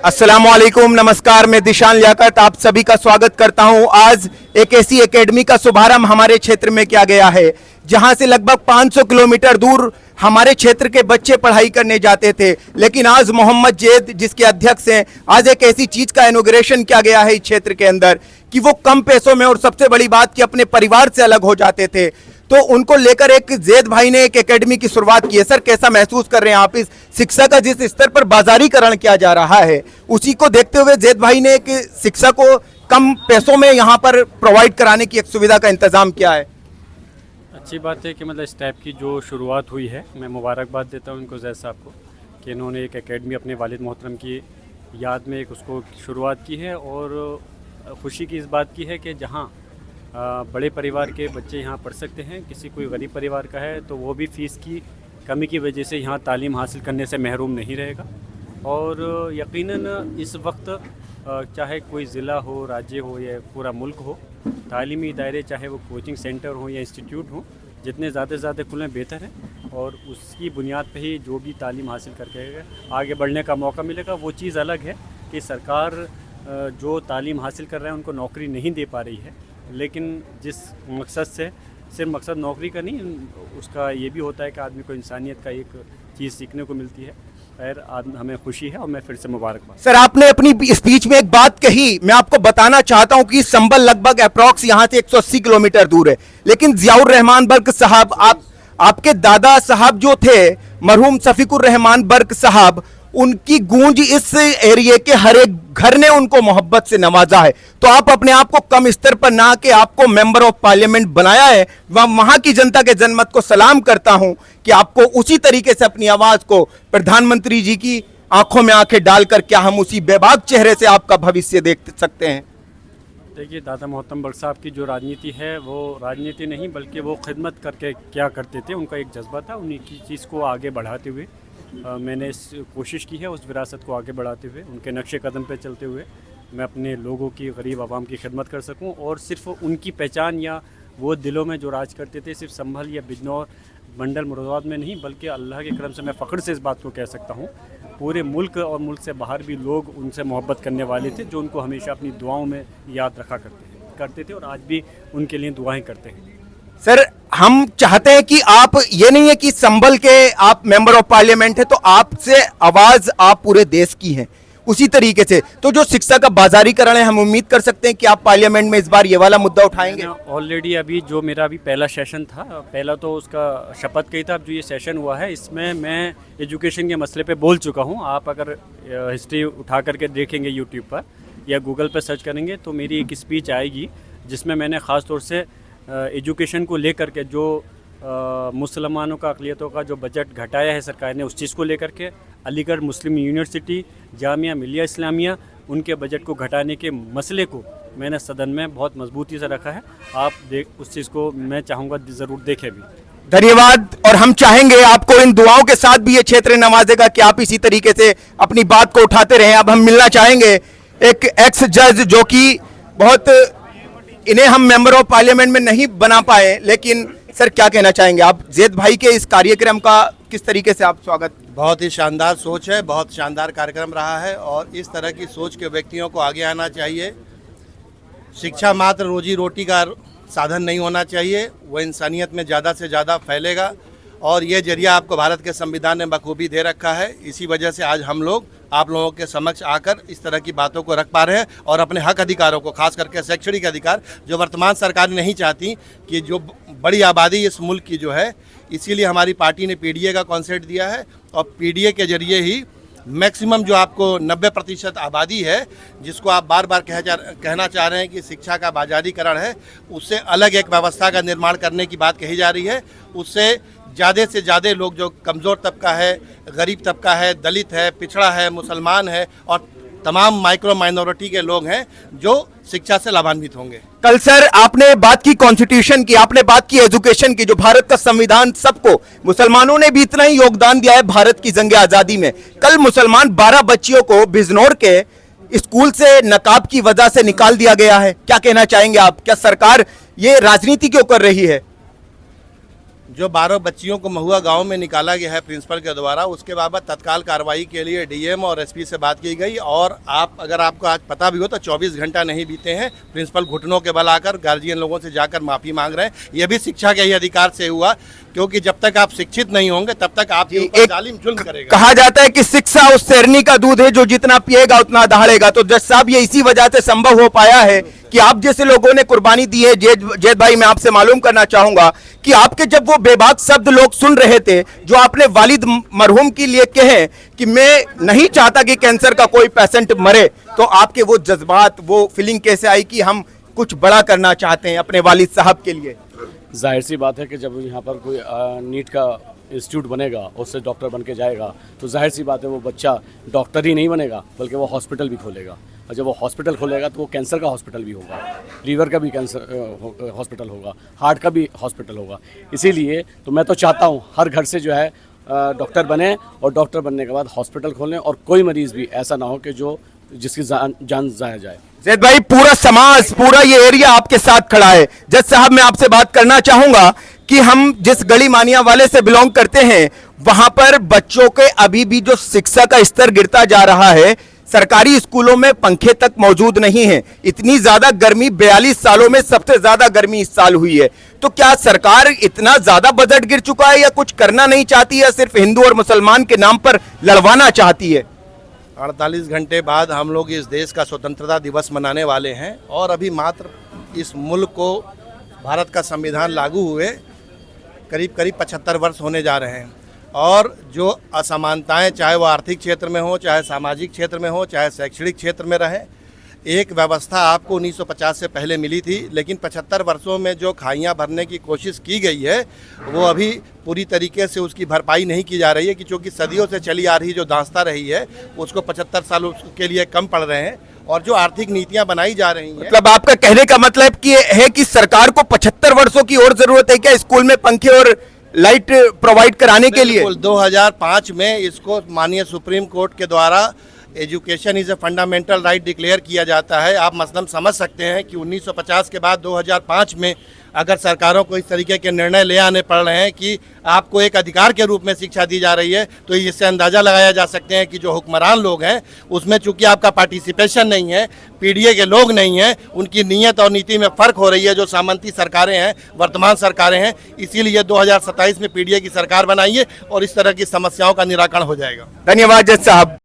अस्सलामुअलैकुम, नमस्कार। मैं दिशान लियाकत आप सभी का स्वागत करता हूं। आज एक ऐसी एकेडमी का शुभारंभ हमारे क्षेत्र में किया गया है जहां से लगभग 500 किलोमीटर दूर हमारे क्षेत्र के बच्चे पढ़ाई करने जाते थे, लेकिन आज मोहम्मद जैद जिसके अध्यक्ष हैं, आज एक ऐसी चीज का इनॉग्रेशन किया गया है इस क्षेत्र के अंदर कि वो कम पैसों में और सबसे बड़ी बात कि अपने परिवार से अलग हो जाते थे। तो उनको लेकर एक जैद भाई ने एक एकेडमी की शुरुआत की है। सर, कैसा महसूस कर रहे हैं आप? इस शिक्षा का जिस स्तर पर बाजारीकरण किया जा रहा है उसी को देखते हुए जैद भाई ने एक शिक्षा को कम पैसों में यहाँ पर प्रोवाइड कराने की एक सुविधा का इंतजाम किया है। अच्छी बात है कि मतलब इस टाइप की जो शुरुआत हुई है, मैं मुबारकबाद देता हूँ इनको जैद साहब को कि इन्होंने एक एकेडमी अपने वालिद मोहतरम की याद में एक उसको शुरुआत की है। और खुशी की इस बात की है कि जहाँ बड़े परिवार के बच्चे यहाँ पढ़ सकते हैं, किसी कोई गरीब परिवार का है तो वो भी फ़ीस की कमी की वजह से यहाँ तालीम हासिल करने से महरूम नहीं रहेगा। और यकीनन इस वक्त चाहे कोई ज़िला हो, राज्य हो या पूरा मुल्क हो, तालीमी दायरे चाहे वो कोचिंग सेंटर हो या इंस्टीट्यूट हो, जितने ज़्यादा से ज़्यादा खुलें बेहतर है। और उसकी बुनियाद पे ही जो भी तालीम हासिल करके आगे बढ़ने का मौका मिलेगा। वो चीज़ अलग है कि सरकार जो तालीम हासिल कर रहे हैं उनको नौकरी नहीं दे पा रही है, लेकिन जिस मकसद से, सिर्फ मकसद नौकरी का नहीं, उसका ये भी होता है कि आदमी को इंसानियत का एक चीज़ सीखने को मिलती है। खैर, हमें खुशी है और मैं फिर से मुबारकबाद। सर, आपने अपनी स्पीच में एक बात कही, मैं आपको बताना चाहता हूं कि संभल लगभग अप्रॉक्स यहां से 180 किलोमीटर दूर है, लेकिन जियाउर रहमान बर्क साहब, आपके दादा साहब जो थे मरहूम शफीकुर रहमान बर्क साहब, उनकी गूंज इस एरिया के हर एक घर ने उनको मोहब्बत से नवाजा है। तो आप अपने आप को कम स्तर पर ना कि आपको मेंबर ऑफ पार्लियामेंट बनाया है, वहां की जनता के जनमत को सलाम करता हूं कि आपको उसी तरीके से अपनी आवाज को प्रधानमंत्री जी की आंखों में आंखें डालकर क्या हम उसी बेबाक चेहरे से आपका भविष्य देख सकते हैं? देखिए, दादा मोहतरम बर्क साहब की जो राजनीति है वो राजनीति नहीं बल्कि वो खिदमत करके क्या करते थे, उनका एक जज्बा था। उन्हीं की चीज़ को आगे बढ़ाते हुए मैंने इस कोशिश की है, उस विरासत को आगे बढ़ाते हुए, उनके नक्शे कदम पे चलते हुए मैं अपने लोगों की, गरीब आवाम की खिदमत कर सकूं। और सिर्फ उनकी पहचान या वो दिलों में जो राज करते थे सिर्फ संभल या बिजनौर मंडल मुरादाबाद में नहीं, बल्कि अल्लाह के करम से मैं फ़ख्र से इस बात को कह सकता हूँ पूरे मुल्क और मुल्क से बाहर भी लोग उनसे मोहब्बत करने वाले थे, जो उनको हमेशा अपनी दुआओं में याद रखा करते थे और आज भी उनके लिए दुआएँ करते हैं। सर, हम चाहते हैं कि आप, ये नहीं है कि संभल के आप मेंबर ऑफ पार्लियामेंट है तो आपसे आवाज आप पूरे देश की है, उसी तरीके से तो जो शिक्षा का बाजारीकरण है, हम उम्मीद कर सकते हैं कि आप पार्लियामेंट में इस बार ये वाला मुद्दा उठाएंगे। ऑलरेडी अभी जो मेरा अभी पहला सेशन था, पहला तो उसका शपथ कही था, अब जो ये सेशन हुआ है इसमें मैं एजुकेशन के मसले पे बोल चुका हूँ। आप अगर हिस्ट्री उठा करके देखेंगे यूट्यूब पर या गूगल पर सर्च करेंगे तो मेरी एक स्पीच आएगी जिसमें मैंने ख़ास तौर से एजुकेशन को लेकर के जो मुसलमानों का, अक़लियतों का जो बजट घटाया है सरकार ने, उस चीज़ को लेकर के, अलीगढ़ मुस्लिम यूनिवर्सिटी, जामिया मिलिया इस्लामिया, उनके बजट को घटाने के मसले को मैंने सदन में बहुत मजबूती से रखा है। आप उस चीज़ को मैं चाहूँगा ज़रूर देखें भी। धन्यवाद। और हम चाहेंगे आपको इन दुआओं के साथ भी ये क्षेत्र नवाजेगा कि आप इसी तरीके से अपनी बात को उठाते रहें। अब हम मिलना चाहेंगे एक एक्स जज जो कि बहुत, इन्हें हम मेंबर ऑफ पार्लियामेंट में नहीं बना पाए, लेकिन सर क्या कहना चाहेंगे आप जैद भाई के इस कार्यक्रम का? किस तरीके से आप स्वागत? बहुत ही शानदार सोच है, बहुत शानदार कार्यक्रम रहा है और इस तरह की सोच के व्यक्तियों को आगे आना चाहिए। शिक्षा मात्र रोजी रोटी का साधन नहीं होना चाहिए, वो इंसानियत में ज़्यादा से ज़्यादा फैलेगा और ये जरिया आपको भारत के संविधान ने बखूबी दे रखा है। इसी वजह से आज हम लोग आप लोगों के समक्ष आकर इस तरह की बातों को रख पा रहे हैं और अपने हक अधिकारों को, खास करके शैक्षणिक अधिकार, जो वर्तमान सरकार नहीं चाहती कि जो बड़ी आबादी इस मुल्क की जो है, इसीलिए हमारी पार्टी ने पीडीए का कॉन्सेप्ट दिया है और पीडीए के जरिए ही मैक्सिमम जो आपको 90% आबादी है, जिसको आप बार बार कहना चाह रहे हैं कि शिक्षा का बाजारीकरण है, उससे अलग एक व्यवस्था का निर्माण करने की बात कही जा रही है। उससे ज़्यादा से ज़्यादा लोग, जो कमज़ोर तबका है, गरीब तबका है, दलित है, पिछड़ा है, मुसलमान है और तमाम माइक्रो माइनॉरिटी के लोग हैं, जो शिक्षा से लाभान्वित होंगे। कल सर आपने बात की कॉन्स्टिट्यूशन की, आपने बात की एजुकेशन की, जो भारत का संविधान सबको, मुसलमानों ने भी इतना ही योगदान दिया है भारत की जंग आज़ादी में। कल मुसलमान 12 बच्चियों को बिजनौर के स्कूल से नकाब की वजह से निकाल दिया गया है। क्या कहना चाहेंगे आप? क्या सरकार ये राजनीति क्यों कर रही है? जो 12 बच्चियों को महुआ गांव में निकाला गया है प्रिंसिपल के द्वारा, उसके बाबत तत्काल कार्रवाई के लिए डीएम और एसपी से बात की गई। और अगर आपको आज पता भी हो तो 24 घंटा नहीं बीते हैं, प्रिंसिपल घुटनों के बल आकर गार्जियन लोगों से जाकर माफ़ी मांग रहे हैं। यह भी शिक्षा के ही अधिकार से हुआ, क्योंकि जब तक आप शिक्षित नहीं होंगे तब तक आपके ऊपर जालिम जुल्म करेगा। कहा जाता है कि शिक्षा उस शेरनी का दूध है जो जितना पिएगा उतना दहाड़ेगा। तो जज साहब, ये इसी वजह से संभव हो पाया है कि आप जैसे लोगों ने कुर्बानी दी है। जैद भाई, मैं आपसे मालूम करना चाहूंगा कि आपके जब वो बेबाक शब्द लोग सुन रहे थे जो आपने वालिद मरहूम के लिए कहे कि मैं नहीं चाहता कि कैंसर का कोई पेशेंट मरे, तो आपके वो जज्बात, वो फीलिंग कैसे आई कि हम कुछ बड़ा करना चाहते हैं अपने वालिद साहब के लिए? जाहिर सी बात है कि जब यहाँ पर कोई नीट का इंस्टीट्यूट बनेगा, उससे डॉक्टर बन के जाएगा, तो जाहिर सी बात है वो बच्चा डॉक्टर ही नहीं बनेगा बल्कि वो हॉस्पिटल भी खोलेगा। और जब वो हॉस्पिटल खोलेगा तो वो कैंसर का हॉस्पिटल भी होगा, लीवर का भी कैंसर हॉस्पिटल होगा, हार्ट का भी हॉस्पिटल होगा। इसीलिए तो मैं तो चाहता हूँ हर घर से जो है डॉक्टर बने, और डॉक्टर बनने के बाद हॉस्पिटल खोलें, और कोई मरीज़ भी ऐसा ना हो कि जिसकी जान जाया जाए। जैद भाई, पूरा समाज, पूरा ये एरिया आपके साथ खड़ा है। जज साहब, मैं आपसे बात करना चाहूंगा कि हम जिस गली मानिया वाले से बिलोंग करते हैं, वहां पर बच्चों के अभी भी जो शिक्षा का स्तर गिरता जा रहा है, सरकारी स्कूलों में पंखे तक मौजूद नहीं है। इतनी ज्यादा गर्मी 42 सालों में सबसे ज्यादा गर्मी इस साल हुई है। तो क्या सरकार इतना ज्यादा बजट गिर चुका है, या कुछ करना नहीं चाहती है, सिर्फ हिंदू और मुसलमान के नाम पर लड़वाना चाहती है? 48 घंटे बाद हम लोग इस देश का स्वतंत्रता दिवस मनाने वाले हैं, और अभी मात्र इस मुल्क को भारत का संविधान लागू हुए करीब 75 वर्ष होने जा रहे हैं। और जो असमानताएं, चाहे वो आर्थिक क्षेत्र में हो, चाहे सामाजिक क्षेत्र में हो, चाहे शैक्षणिक क्षेत्र में रहे, एक व्यवस्था आपको 1950 से पहले मिली थी, लेकिन 75 वर्षों में जो खाइयाँ भरने की कोशिश की गई है वो अभी पूरी तरीके से उसकी भरपाई नहीं की जा रही है, कि चूँकि सदियों से चली आ रही जो दास्ता रही है उसको 75 साल के लिए कम पड़ रहे हैं। और जो आर्थिक नीतियां बनाई जा रही हैं, मतलब आपका कहने का मतलब कि है कि सरकार को 75 वर्षों की और जरूरत है क्या स्कूल में पंखे और लाइट प्रोवाइड कराने के लिए? 2005 में इसको माननीय सुप्रीम कोर्ट के द्वारा education is a fundamental right declare किया जाता है। आप मसलन समझ सकते हैं कि 1950 के बाद 2005 में अगर सरकारों को इस तरीके के निर्णय ले आने पड़ रहे हैं कि आपको एक अधिकार के रूप में शिक्षा दी जा रही है, तो इससे अंदाज़ा लगाया जा सकते हैं कि जो हुक्मरान लोग हैं उसमें चूंकि आपका पार्टिसिपेशन नहीं है, पीडीए के लोग नहीं हैं, उनकी नीयत और नीति में फ़र्क हो रही है। जो सामंती सरकारें हैं, वर्तमान सरकारें हैं, इसीलिए 2027 में पीडीए की सरकार बनाइए और इस तरह की समस्याओं का निराकरण हो जाएगा। धन्यवाद जज साहब।